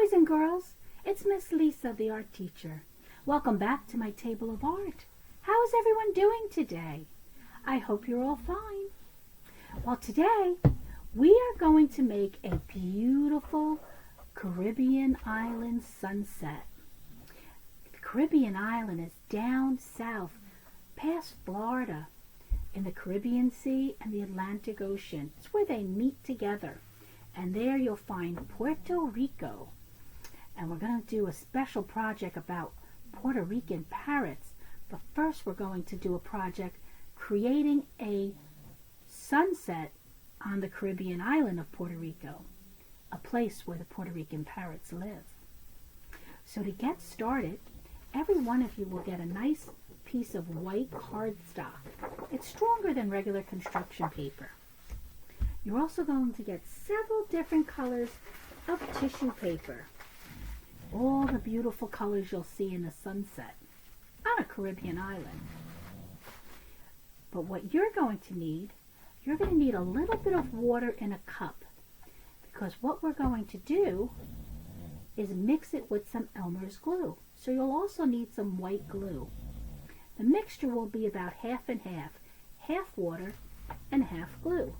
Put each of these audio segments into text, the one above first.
boys and girls, it's Miss Lisa, the art teacher. Welcome back to my table of art. How is everyone doing today? I hope you're all fine. Well, today we are going to make a beautiful Caribbean island sunset. The Caribbean island is down south past Florida in the Caribbean Sea and the Atlantic Ocean. It's where they meet together. And there you'll find Puerto Rico. And we're going to do a special project about Puerto Rican parrots. But first we're going to do a project creating a sunset on the Caribbean island of Puerto Rico, a place where the Puerto Rican parrots live. So to get started, every one of you will get a nice piece of white cardstock. It's stronger than regular construction paper. You're also going to get several different colors of tissue paper. All the beautiful colors you'll see in the sunset on a Caribbean island. But what you're going to need a little bit of water in a cup, because what we're going to do is mix it with some Elmer's glue. So you'll also need some white glue. The mixture will be about half and half water and half glue.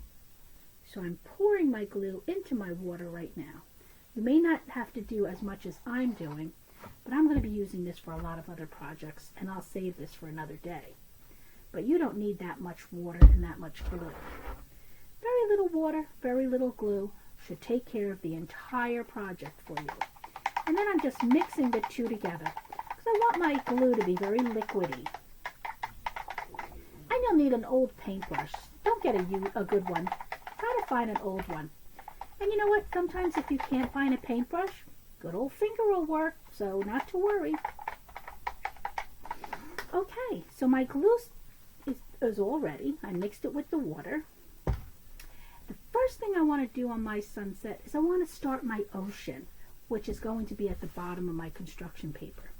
So I'm pouring my glue into my water right now. You may not have to do as much as I'm doing, but I'm going to be using this for a lot of other projects, and I'll save this for another day. But you don't need that much water and that much glue. Very little water, very little glue should take care of the entire project for you. And then I'm just mixing the two together because I want my glue to be very liquidy. And you'll need an old paintbrush. Don't get a good one. Try to find an old one. And you know what? Sometimes if you can't find a paintbrush, good old finger will work, so not to worry. Okay, so my glue is all ready. I mixed it with the water. The first thing I want to do on my sunset is I want to start my ocean, which is going to be at the bottom of my construction paper.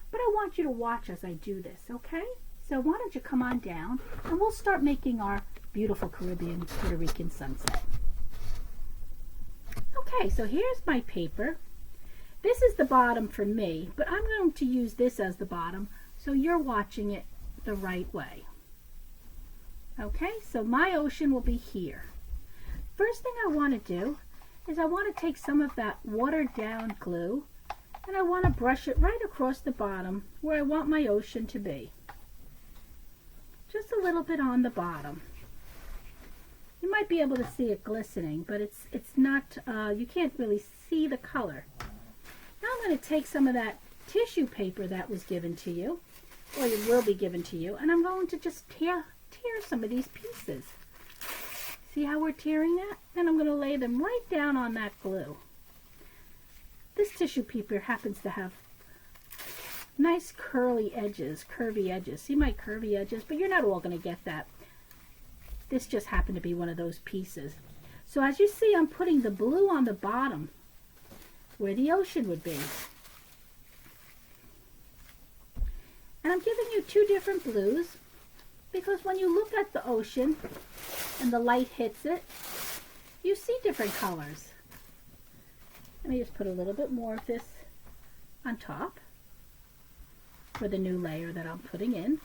But I want you to watch as I do this, okay? So why don't you come on down and we'll start making our beautiful Caribbean Puerto Rican sunset. Okay, so here's my paper. This is the bottom for me, but I'm going to use this as the bottom so you're watching it the right way. Okay, so my ocean will be here. First thing I want to do is I want to take some of that watered down glue and I want to brush it right across the bottom where I want my ocean to be. Just a little bit on the bottom. You might be able to see it glistening, but it's not, you can't really see the color. Now I'm going to take some of that tissue paper that was given to you, or it will be given to you, and I'm going to just tear some of these pieces. See how we're tearing that? And I'm going to lay them right down on that glue. This tissue paper happens to have nice curvy edges. See my curvy edges? But you're not all going to get that. This just happened to be one of those pieces. So as you see, I'm putting the blue on the bottom where the ocean would be. And I'm giving you two different blues because when you look at the ocean and the light hits it, you see different colors. Let me just put a little bit more of this on top for the new layer that I'm putting in.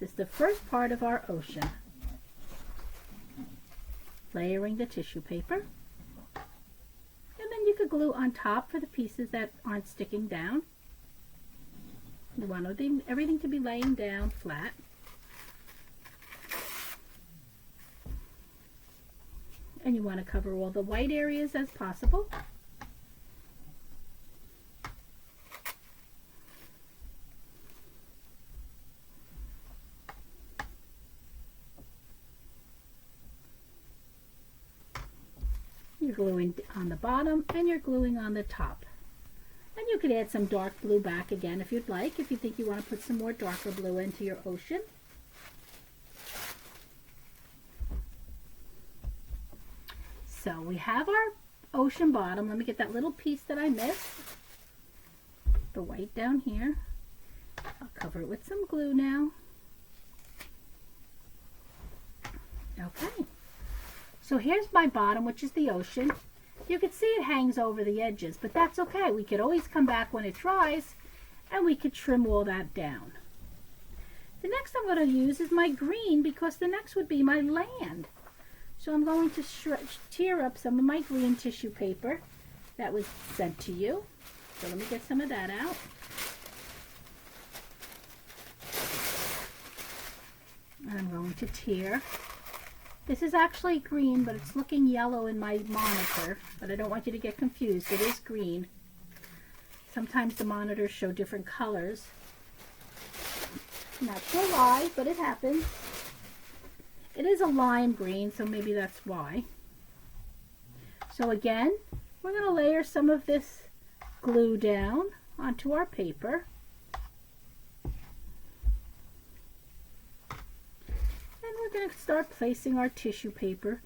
This is the first part of our ocean. Layering the tissue paper. And then you could glue on top for the pieces that aren't sticking down. You want everything to be laying down flat. And you want to cover all the white areas as possible. You're gluing on the bottom and you're gluing on the top. And you could add some dark blue back again if you'd like, if you think you want to put some more darker blue into your ocean. So we have our ocean bottom. Let me get that little piece that I missed. The white down here. I'll cover it with some glue now. So here's my bottom, which is the ocean. You can see it hangs over the edges, but that's okay. We could always come back when it dries and we could trim all that down. The next I'm going to use is my green, because the next would be my land. So I'm going to tear up some of my green tissue paper that was sent to you. So let me get some of that out. And I'm going to tear. This is actually green, but it's looking yellow in my monitor. But I don't want you to get confused. It is green. Sometimes the monitors show different colors. Not sure why, but it happens. It is a lime green, so maybe that's why. So again, we're going to layer some of this glue down onto our paper. And we're going to start placing our tissue paper.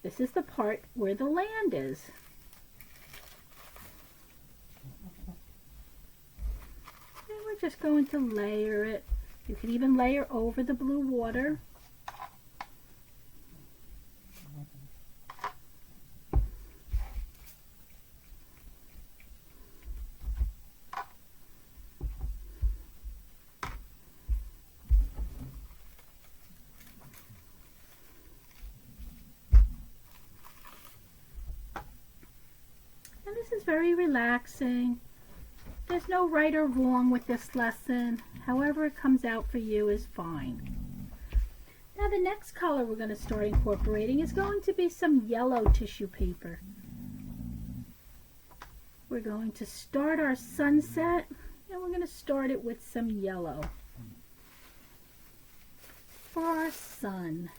This is the part where the land is. And we're just going to layer it. You can even layer over the blue water. And this is very relaxing. There's no right or wrong with this lesson. However it comes out for you is fine. Now the next color we're going to start incorporating is going to be some yellow tissue paper. We're going to start our sunset, and we're going to start it with some yellow for our sun.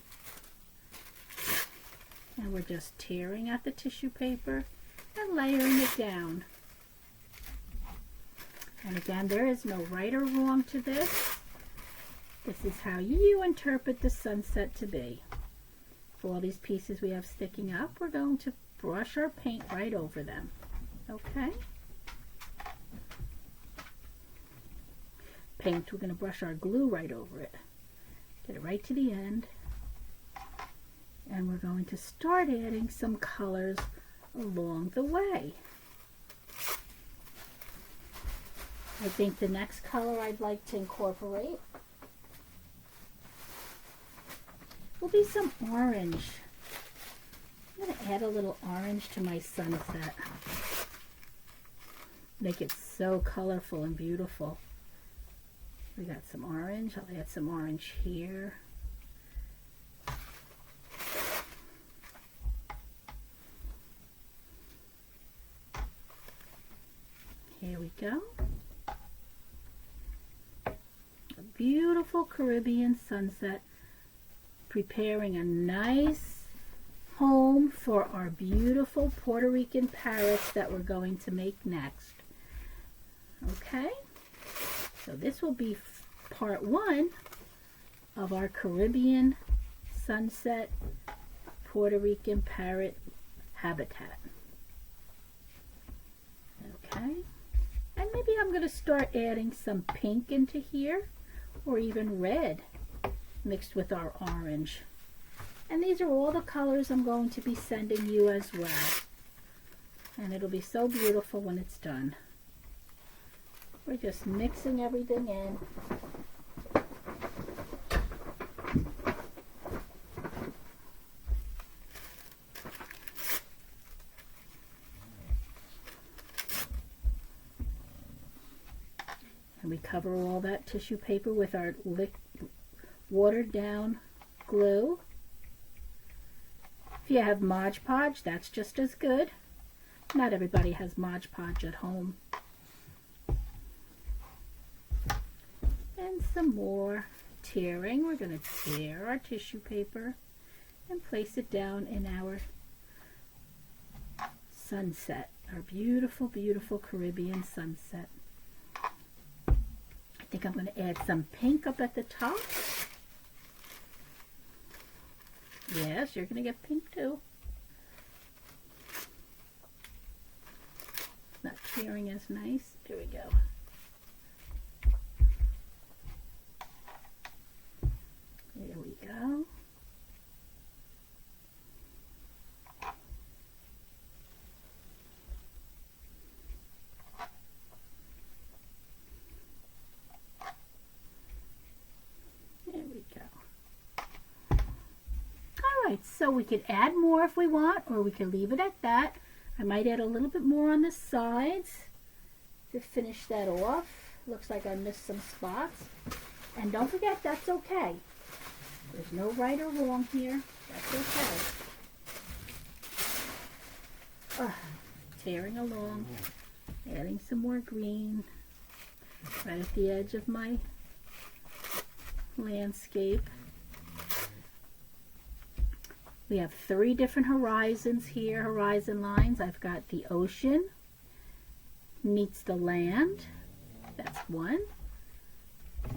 And we're just tearing at the tissue paper and layering it down. And again, there is no right or wrong to this. This is how you interpret the sunset to be. For all these pieces we have sticking up, we're going to brush our paint right over them. Okay? Paint, we're going to brush our glue right over it. Get it right to the end. And we're going to start adding some colors along the way. I think the next color I'd like to incorporate will be some orange. I'm going to add a little orange to my sunset. Make it so colorful and beautiful. We got some orange. I'll add some orange here. Here we go. A beautiful Caribbean sunset, preparing a nice home for our beautiful Puerto Rican parrots that we're going to make next. Okay, so this will be part 1 of our Caribbean sunset Puerto Rican parrot habitat. Okay, and maybe I'm going to start adding some pink into here, or even red mixed with our orange. And these are all the colors I'm going to be sending you as well. And it'll be so beautiful when it's done. We're just mixing everything in. And we cover all that tissue paper with our watered down glue. If you have Mod Podge, that's just as good. Not everybody has Mod Podge at home. And some more tearing. We're going to tear our tissue paper and place it down in our sunset. Our beautiful, beautiful Caribbean sunset. I think I'm going to add some pink up at the top. Yes, you're going to get pink too. Not tearing as nice. There we go. There we go. Alright, so we could add more if we want, or we could leave it at that. I might add a little bit more on the sides to finish that off. Looks like I missed some spots. And don't forget, that's okay. There's no right or wrong here. That's okay. Tearing along, adding some more green right at the edge of my landscape. We have 3 different horizons here, horizon lines. I've got the ocean meets the land. That's one.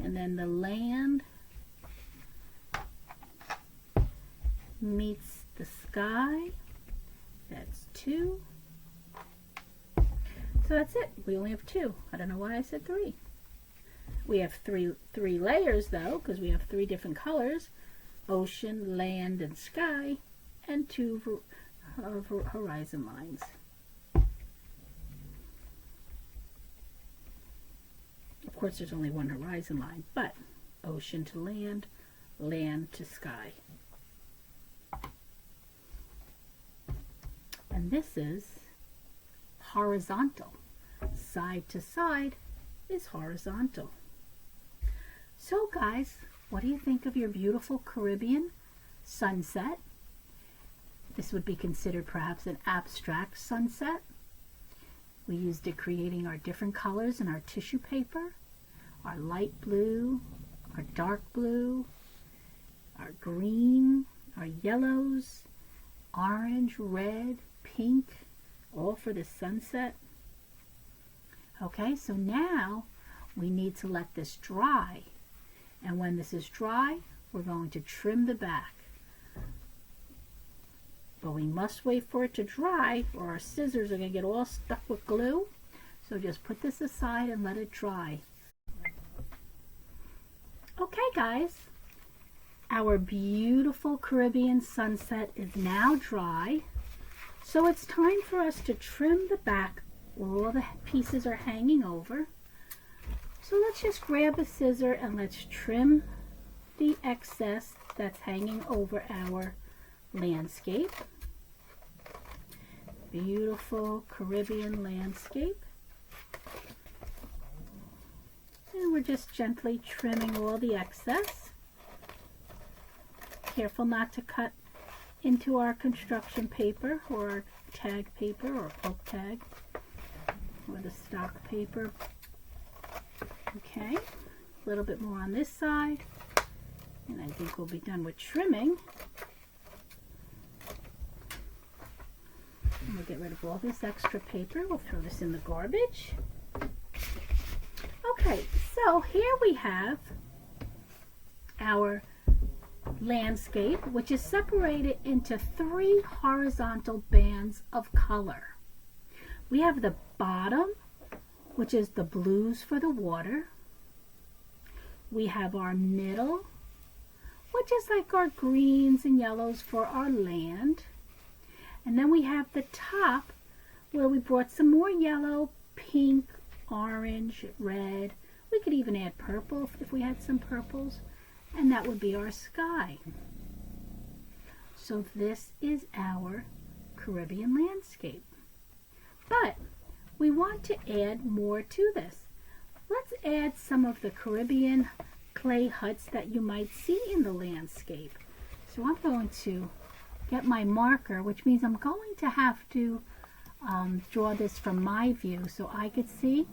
And then the land meets the sky. That's 2. So that's it. We only have 2. I don't know why I said 3. We have three layers though, because we have 3 different colors: ocean, land, and sky, and 2 horizon lines. Of course, there's only 1 horizon line, but ocean to land, land to sky. And this is horizontal. Side to side is horizontal. So guys, what do you think of your beautiful Caribbean sunset? This would be considered perhaps an abstract sunset. We used it creating our different colors in our tissue paper, our light blue, our dark blue, our green, our yellows, orange, red, pink, all for the sunset. Okay, so now we need to let this dry. And when this is dry, we're going to trim the back. But we must wait for it to dry, or our scissors are going to get all stuck with glue. So just put this aside and let it dry. Okay guys, our beautiful Caribbean sunset is now dry. So it's time for us to trim the back where all the pieces are hanging over. So let's just grab a scissor and let's trim the excess that's hanging over our landscape. Beautiful Caribbean landscape. And we're just gently trimming all the excess. Careful not to cut into our construction paper or our tag paper or pulp tag or the stock paper. Okay, a little bit more on this side, and I think we'll be done with trimming. And we'll get rid of all this extra paper. We'll throw this in the garbage. Okay, so here we have our landscape, which is separated into 3 horizontal bands of color. We have the bottom, which is the blues for the water. We have our middle, which is like our greens and yellows for our land. And then we have the top, where we brought some more yellow, pink, orange, red. We could even add purple if we had some purples. And that would be our sky. So this is our Caribbean landscape. But we want to add more to this. Let's add some of the Caribbean clay huts that you might see in the landscape. So I'm going to get my marker, which means I'm going to have to draw this from my view so I could see,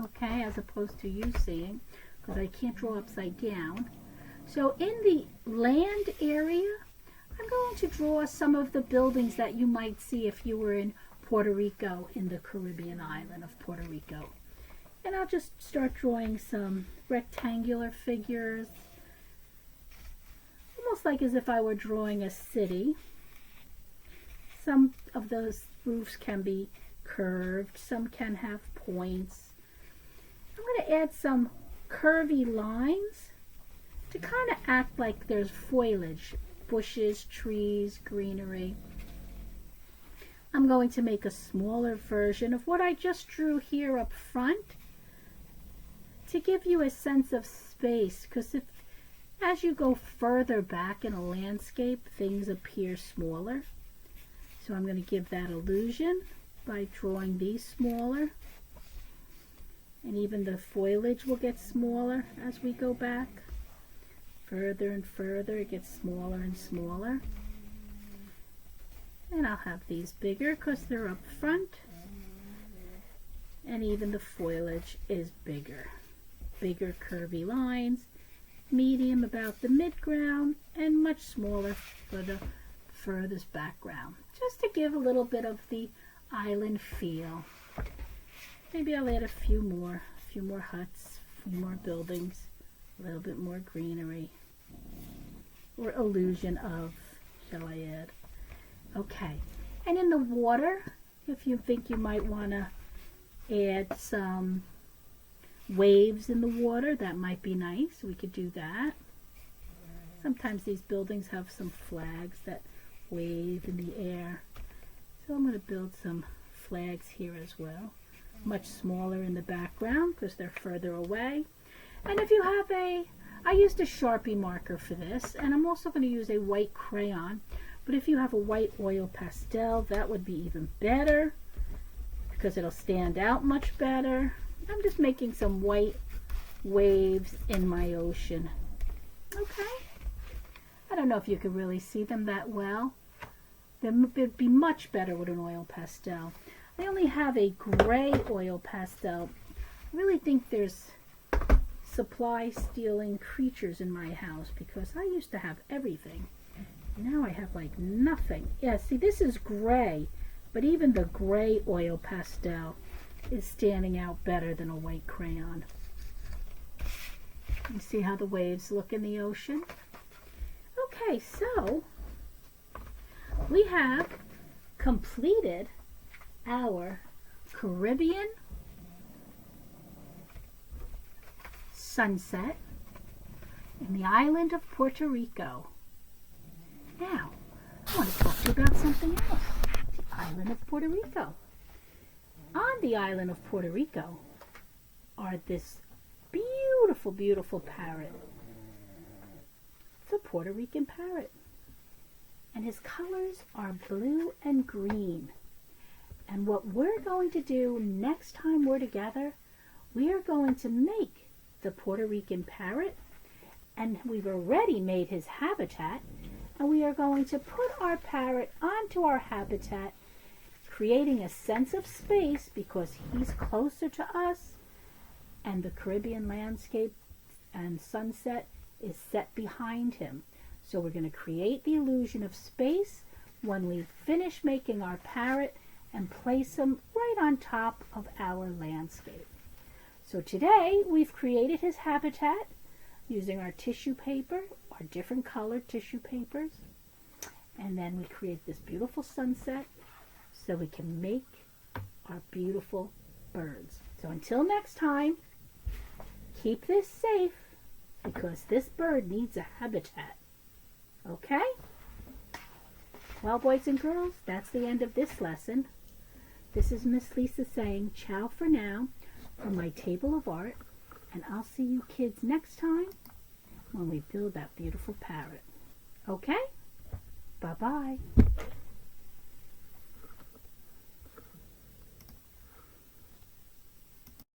okay, as opposed to you seeing, because I can't draw upside down. So in the land area, I'm going to draw some of the buildings that you might see if you were in Puerto Rico, in the Caribbean island of Puerto Rico. And I'll just start drawing some rectangular figures, almost like as if I were drawing a city. Some of those roofs can be curved, some can have points. I'm going to add some curvy lines to kind of act like there's foliage, bushes, trees, greenery. I'm going to make a smaller version of what I just drew here up front to give you a sense of space, because if As you go further back in a landscape, things appear smaller. So I'm going to give that illusion by drawing these smaller. And even the foliage will get smaller as we go back. Further and further, it gets smaller and smaller. And I'll have these bigger because they're up front. And even the foliage is bigger. Bigger curvy lines, medium about the midground, and much smaller for the furthest background. Just to give a little bit of the island feel. Maybe I'll add a few more huts, a few more buildings, a little bit more greenery. Or illusion of, shall I add? Okay, and in the water, if you think you might want to add some waves in the water, that might be nice. We could do that. Sometimes these buildings have some flags that wave in the air. So I'm going to build some flags here as well. Much smaller in the background because they're further away. And if you have I used a Sharpie marker for this, and I'm also going to use a white crayon. But if you have a white oil pastel, that would be even better because it'll stand out much better. I'm just making some white waves in my ocean. Okay. I don't know if you could really see them that well. It'd be much better with an oil pastel. I only have a gray oil pastel. I really think there's supply stealing creatures in my house because I used to have everything. Now I have like nothing. Yeah, see, this is gray, but even the gray oil pastel is standing out better than a white crayon. You see how the waves look in the ocean? Okay, so we have completed our Caribbean sunset in the island of Puerto Rico. Now, I want to talk to you about something else. The island of Puerto Rico. On the island of Puerto Rico are this beautiful, beautiful parrot. It's a Puerto Rican parrot. And his colors are blue and green. And what we're going to do next time we're together, we are going to make the Puerto Rican parrot. And we've already made his habitat. And we are going to put our parrot onto our habitat, creating a sense of space because he's closer to us and the Caribbean landscape and sunset is set behind him. So we're going to create the illusion of space when we finish making our parrot and place him right on top of our landscape. So today we've created his habitat using our tissue paper, our different colored tissue papers, and then we create this beautiful sunset so we can make our beautiful birds. So until next time, keep this safe because this bird needs a habitat. Okay? Well, boys and girls, that's the end of this lesson. This is Miss Lisa saying ciao for now from my table of art, and I'll see you kids next time when we build that beautiful parrot. Okay? Bye-bye.